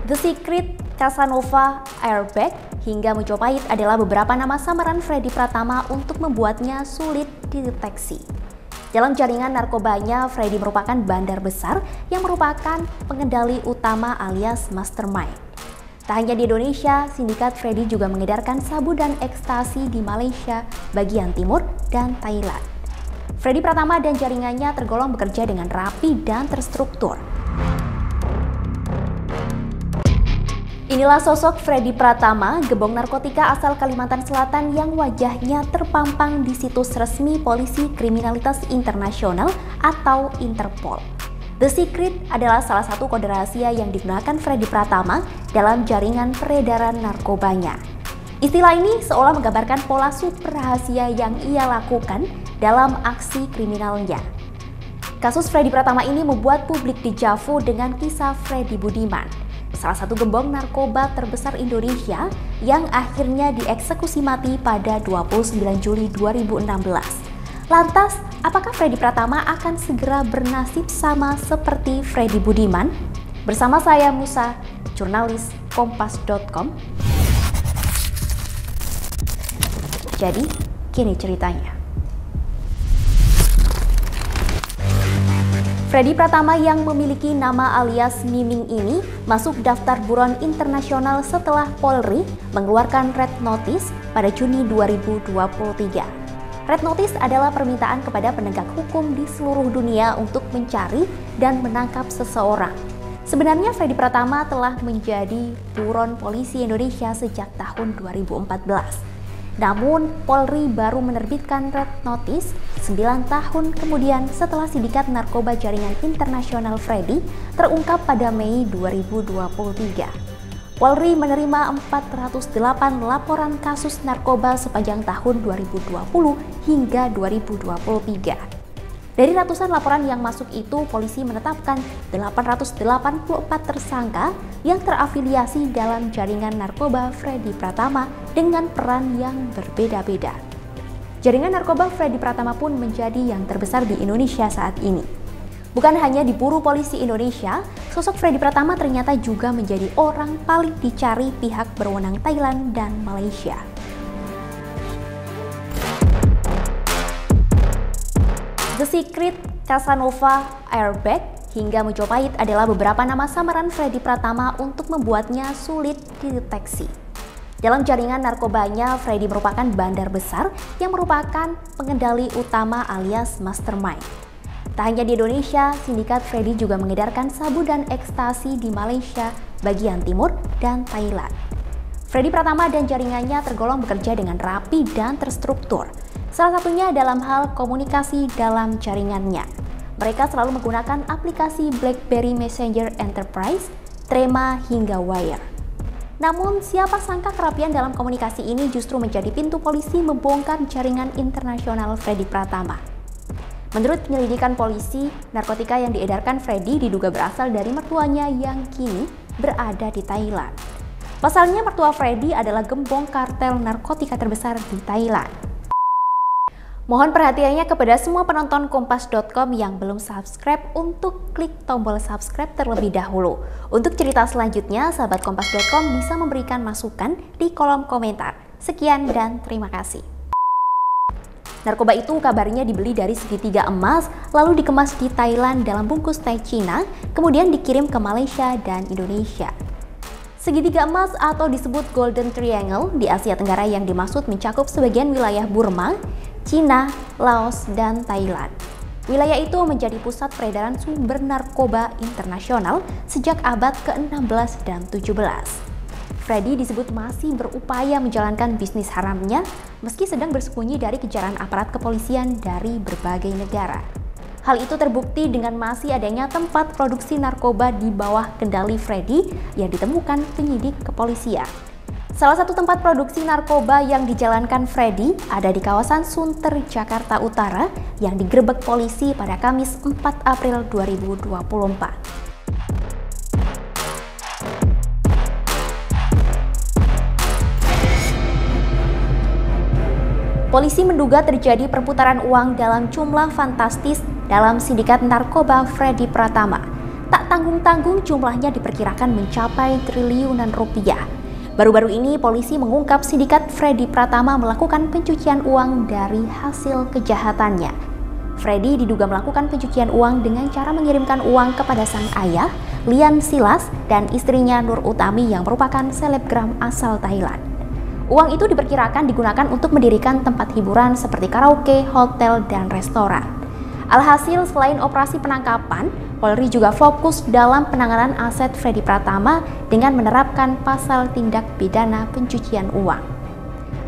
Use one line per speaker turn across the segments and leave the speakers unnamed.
The Secret, Casanova, Airbag, hingga Majapahit adalah beberapa nama samaran Freddy Pratama untuk membuatnya sulit dideteksi. Dalam jaringan narkobanya, Freddy merupakan bandar besar yang merupakan pengendali utama alias mastermind. Tak hanya di Indonesia, sindikat Freddy juga mengedarkan sabu dan ekstasi di Malaysia, bagian timur, dan Thailand. Freddy Pratama dan jaringannya tergolong bekerja dengan rapi dan terstruktur. Inilah sosok Freddy Pratama, gembong narkotika asal Kalimantan Selatan yang wajahnya terpampang di situs resmi Polisi Kriminalitas Internasional atau Interpol. The Secret adalah salah satu kode rahasia yang digunakan Freddy Pratama dalam jaringan peredaran narkobanya. Istilah ini seolah menggambarkan pola super rahasia yang ia lakukan dalam aksi kriminalnya. Kasus Freddy Pratama ini membuat publik dejavu dengan kisah Freddy Budiman, salah satu gembong narkoba terbesar Indonesia yang akhirnya dieksekusi mati pada 29 Juli 2016. Lantas, apakah Freddy Pratama akan segera bernasib sama seperti Freddy Budiman? Bersama saya Musa, jurnalis Kompas.com. Jadi, kini ceritanya. Freddy Pratama yang memiliki nama alias Miming ini masuk daftar buron internasional setelah Polri mengeluarkan Red Notice pada Juni 2023. Red Notice adalah permintaan kepada penegak hukum di seluruh dunia untuk mencari dan menangkap seseorang. Sebenarnya Freddy Pratama telah menjadi buron polisi Indonesia sejak tahun 2014. Namun, Polri baru menerbitkan Red Notice 9 tahun kemudian setelah sindikat narkoba jaringan internasional Freddy terungkap pada Mei 2023. Polri menerima 408 laporan kasus narkoba sepanjang tahun 2020 hingga 2023. Dari ratusan laporan yang masuk itu, polisi menetapkan 884 tersangka yang terafiliasi dalam jaringan narkoba Freddy Pratama dengan peran yang berbeda-beda. Jaringan narkoba Freddy Pratama pun menjadi yang terbesar di Indonesia saat ini. Bukan hanya diburu polisi Indonesia, sosok Freddy Pratama ternyata juga menjadi orang paling dicari pihak berwenang Thailand dan Malaysia. The Secret, Casanova, Airbag, hingga Majapahit adalah beberapa nama samaran Freddy Pratama untuk membuatnya sulit dideteksi. Dalam jaringan narkobanya, Freddy merupakan bandar besar yang merupakan pengendali utama alias mastermind. Tak hanya di Indonesia, sindikat Freddy juga mengedarkan sabu dan ekstasi di Malaysia, bagian timur, dan Thailand. Freddy Pratama dan jaringannya tergolong bekerja dengan rapi dan terstruktur. Salah satunya dalam hal komunikasi dalam jaringannya. Mereka selalu menggunakan aplikasi BlackBerry Messenger Enterprise, Trema, hingga Wire. Namun, siapa sangka kerapian dalam komunikasi ini justru menjadi pintu polisi membongkar jaringan internasional Freddy Pratama. Menurut penyelidikan polisi, narkotika yang diedarkan Freddy diduga berasal dari mertuanya yang kini berada di Thailand. Pasalnya, mertua Freddy adalah gembong kartel narkotika terbesar di Thailand. Mohon perhatiannya kepada semua penonton Kompas.com yang belum subscribe untuk klik tombol subscribe terlebih dahulu. Untuk cerita selanjutnya, sahabat Kompas.com bisa memberikan masukan di kolom komentar. Sekian dan terima kasih. Narkoba itu kabarnya dibeli dari segitiga emas, lalu dikemas di Thailand dalam bungkus teh Cina, kemudian dikirim ke Malaysia dan Indonesia. Segitiga emas atau disebut Golden Triangle di Asia Tenggara yang dimaksud mencakup sebagian wilayah Burma, Cina, Laos, dan Thailand. Wilayah itu menjadi pusat peredaran sumber narkoba internasional sejak abad ke-16 dan 17. Freddy disebut masih berupaya menjalankan bisnis haramnya meski sedang bersembunyi dari kejaran aparat kepolisian dari berbagai negara. Hal itu terbukti dengan masih adanya tempat produksi narkoba di bawah kendali Freddy yang ditemukan penyidik kepolisian. Salah satu tempat produksi narkoba yang dijalankan Freddy ada di kawasan Sunter, Jakarta Utara yang digerebek polisi pada Kamis 4 April 2024. Polisi menduga terjadi perputaran uang dalam jumlah fantastis dalam sindikat narkoba Freddy Pratama. Tak tak tanggung-tanggung jumlahnya diperkirakan mencapai triliunan rupiah. Baru-baru ini polisi mengungkap sindikat Freddy Pratama melakukan pencucian uang dari hasil kejahatannya. Freddy diduga melakukan pencucian uang dengan cara mengirimkan uang kepada sang ayah, Lian Silas, dan istrinya Nur Utami yang merupakan selebgram asal Thailand. Uang itu diperkirakan digunakan untuk mendirikan tempat hiburan seperti karaoke, hotel, dan restoran. Alhasil, selain operasi penangkapan, Polri juga fokus dalam penanganan aset Freddy Pratama dengan menerapkan pasal tindak pidana pencucian uang.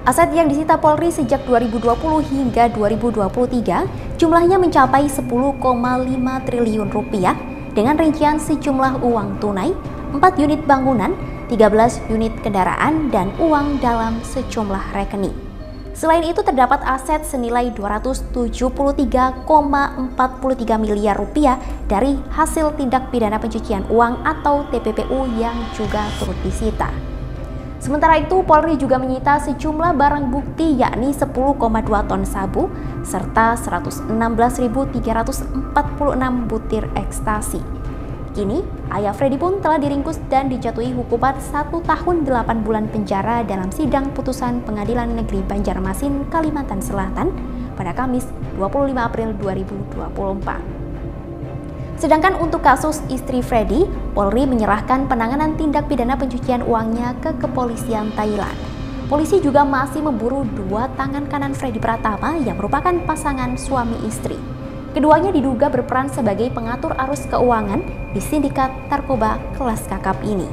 Aset yang disita Polri sejak 2020 hingga 2023 jumlahnya mencapai 10,5 triliun rupiah dengan rincian sejumlah uang tunai, 4 unit bangunan, 13 unit kendaraan, dan uang dalam sejumlah rekening. Selain itu terdapat aset senilai 273,43 miliar rupiah dari hasil tindak pidana pencucian uang atau TPPU yang juga turut disita. Sementara itu, Polri juga menyita sejumlah barang bukti yakni 10,2 ton sabu serta 116.346 butir ekstasi. Kini, ayah Freddy pun telah diringkus dan dijatuhi hukuman 1 tahun 8 bulan penjara dalam sidang putusan Pengadilan Negeri Banjarmasin, Kalimantan Selatan pada Kamis 25 April 2024. Sedangkan untuk kasus istri Freddy, Polri menyerahkan penanganan tindak pidana pencucian uangnya ke kepolisian Thailand. Polisi juga masih memburu 2 tangan kanan Freddy Pratama yang merupakan pasangan suami istri. Keduanya diduga berperan sebagai pengatur arus keuangan di sindikat narkoba kelas kakap ini.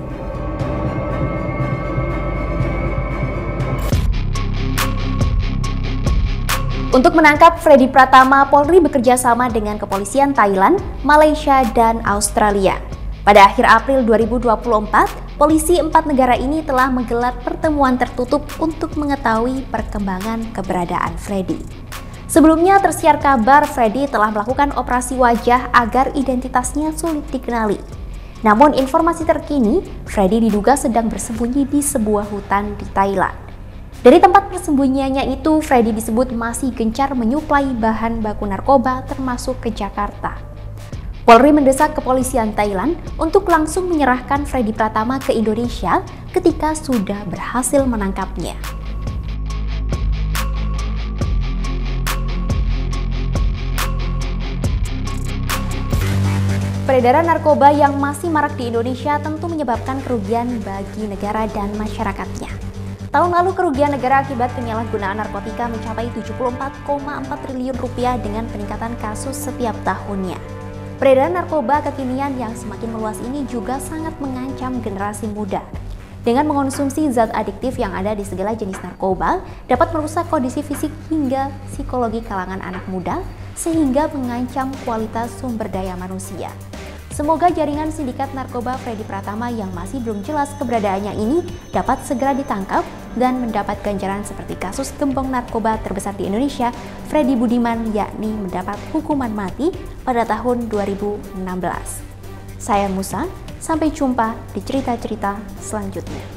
Untuk menangkap Freddy Pratama, Polri bekerja sama dengan kepolisian Thailand, Malaysia, dan Australia. Pada akhir April 2024, polisi 4 negara ini telah menggelar pertemuan tertutup untuk mengetahui perkembangan keberadaan Freddy. Sebelumnya tersiar kabar Freddy telah melakukan operasi wajah agar identitasnya sulit dikenali. Namun informasi terkini, Freddy diduga sedang bersembunyi di sebuah hutan di Thailand. Dari tempat persembunyiannya itu, Freddy disebut masih gencar menyuplai bahan baku narkoba termasuk ke Jakarta. Polri mendesak kepolisian Thailand untuk langsung menyerahkan Freddy Pratama ke Indonesia ketika sudah berhasil menangkapnya. Peredaran narkoba yang masih marak di Indonesia tentu menyebabkan kerugian bagi negara dan masyarakatnya. Tahun lalu kerugian negara akibat penyalahgunaan narkotika mencapai 74,4 triliun rupiah dengan peningkatan kasus setiap tahunnya. Peredaran narkoba kekinian yang semakin meluas ini juga sangat mengancam generasi muda. Dengan mengonsumsi zat adiktif yang ada di segala jenis narkoba, dapat merusak kondisi fisik hingga psikologi kalangan anak muda, sehingga mengancam kualitas sumber daya manusia. Semoga jaringan sindikat narkoba Freddy Pratama yang masih belum jelas keberadaannya ini dapat segera ditangkap dan mendapat ganjaran seperti kasus gembong narkoba terbesar di Indonesia, Freddy Budiman, yakni mendapat hukuman mati pada tahun 2016. Saya Musa, sampai jumpa di cerita-cerita selanjutnya.